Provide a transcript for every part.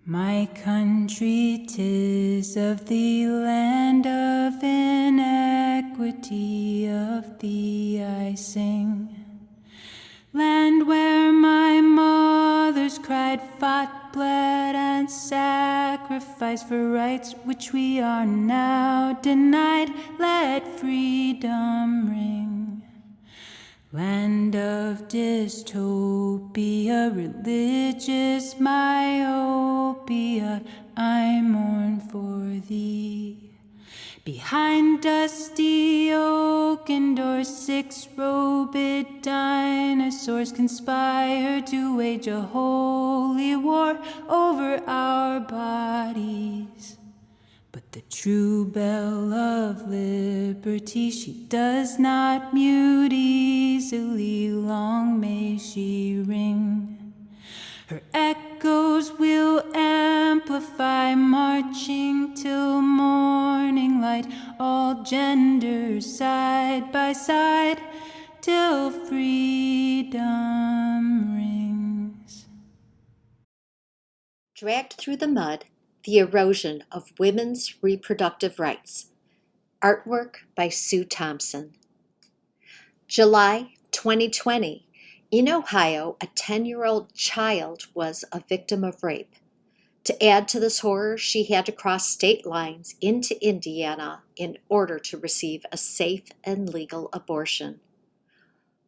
My country, 'tis of the land of inequity, of thee I sing. Land where my mothers cried, fought, bled, and sacrificed for rights which we are now denied. Let freedom ring. Land of dystopia, religious myopia, I mourn for thee. Behind dusty oaken doors, six-robed dinosaurs conspire to wage a holy war over our bodies. But the true bell of liberty, she does not mute easily, long may she ring. Her echoes will amplify, marching till morning light, all genders side by side, till freedom rings. Dragged Through the Mud, The Erosion of Women's Reproductive Rights. Artwork by Sue Thomson. July 2020. In Ohio, a 10-year-old child was a victim of rape. To add to this horror, she had to cross state lines into Indiana in order to receive a safe and legal abortion.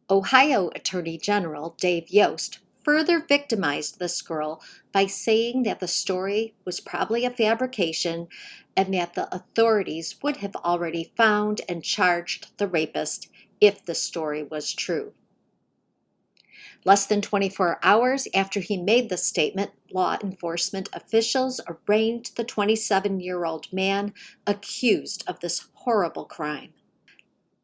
Ohio Attorney General Dave Yost further victimized this girl by saying that the story was probably a fabrication and that the authorities would have already found and charged the rapist if the story was true. Less than 24 hours after he made the statement, law enforcement officials arraigned the 27-year-old man accused of this horrible crime.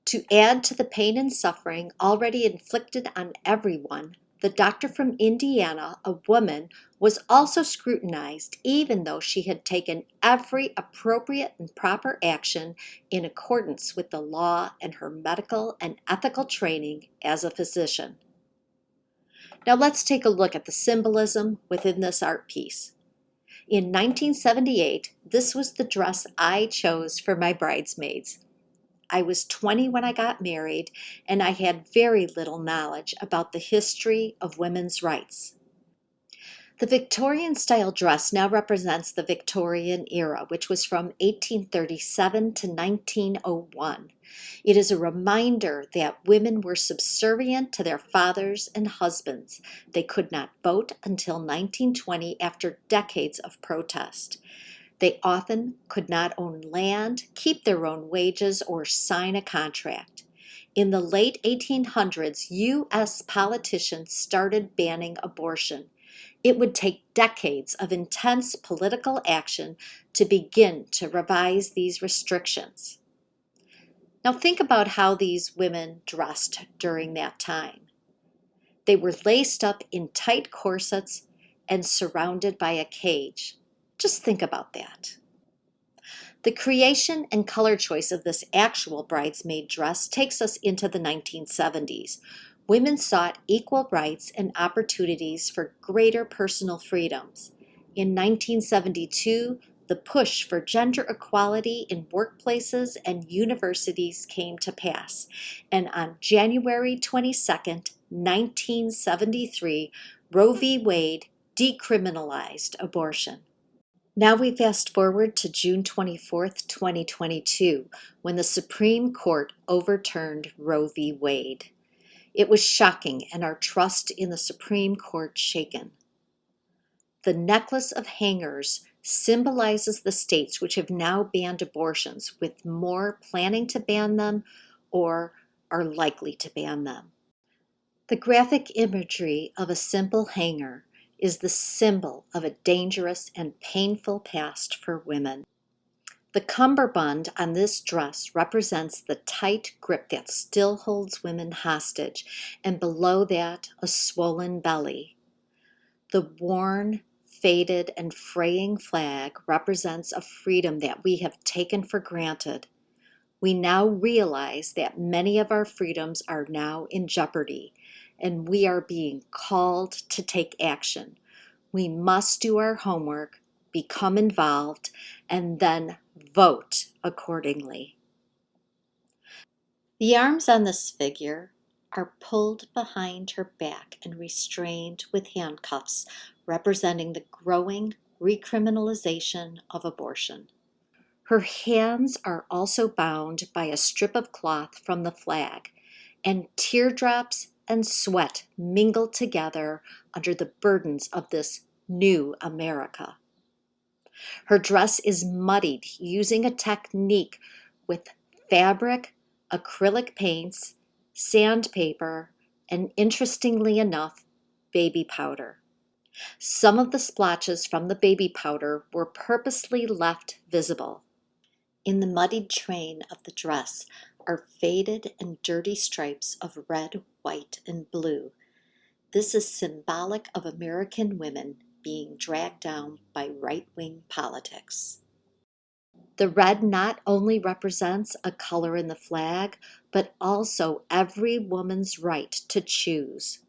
To add to the pain and suffering already inflicted on everyone, the doctor from Indiana, a woman, was also scrutinized even though she had taken every appropriate and proper action in accordance with the law and her medical and ethical training as a physician. Now let's take a look at the symbolism within this art piece. In 1978, this was the dress I chose for my bridesmaids. I was 20 when I got married, and I had very little knowledge about the history of women's rights. The Victorian-style dress now represents the Victorian era, which was from 1837 to 1901. It is a reminder that women were subservient to their fathers and husbands. They could not vote until 1920 after decades of protest. They often could not own land, keep their own wages, or sign a contract. In the late 1800s, U.S. politicians started banning abortion. It would take decades of intense political action to begin to revise these restrictions. Now think about how these women dressed during that time. They were laced up in tight corsets and surrounded by a cage. Just think about that. The creation and color choice of this actual bridesmaid dress takes us into the 1970s. Women sought equal rights and opportunities for greater personal freedoms. In 1972, the push for gender equality in workplaces and universities came to pass, and on January 22, 1973, Roe v. Wade decriminalized abortion. Now we fast forward to June 24th, 2022, when the Supreme Court overturned Roe v. Wade. It was shocking and our trust in the Supreme Court shaken. The necklace of hangers symbolizes the states which have now banned abortions, with more planning to ban them or are likely to ban them. The graphic imagery of a simple hanger is the symbol of a dangerous and painful past for women. The cummerbund on this dress represents the tight grip that still holds women hostage, and below that, a swollen belly. The worn, faded, and fraying flag represents a freedom that we have taken for granted. We now realize that many of our freedoms are now in jeopardy, and we are being called to take action. We must do our homework, become involved, and then vote accordingly. The arms on this figure are pulled behind her back and restrained with handcuffs, representing the growing recriminalization of abortion. Her hands are also bound by a strip of cloth from the flag, and teardrops and sweat mingle together under the burdens of this new America. Her dress is muddied using a technique with fabric, acrylic paints, sandpaper, and interestingly enough, baby powder. Some of the splotches from the baby powder were purposely left visible. In the muddied train of the dress are faded and dirty stripes of red, white, and blue. This is symbolic of American women being dragged down by right-wing politics. The red not only represents a color in the flag, but also every woman's right to choose.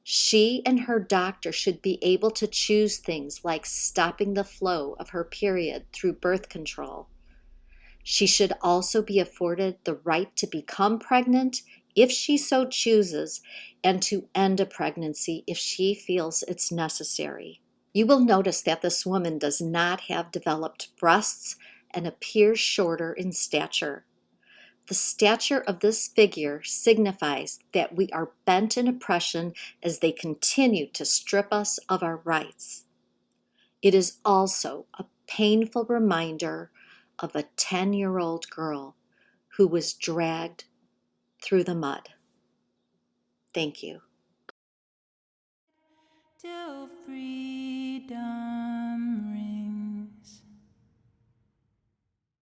She and her doctor should be able to choose things like stopping the flow of her period through birth control. She should also be afforded the right to become pregnant if she so chooses, and to end a pregnancy if she feels it's necessary. You will notice that this woman does not have developed breasts and appears shorter in stature. The stature of this figure signifies that we are bent in oppression as they continue to strip us of our rights. It is also a painful reminder of a 10-year-old girl who was dragged through the mud. Thank you. Till free.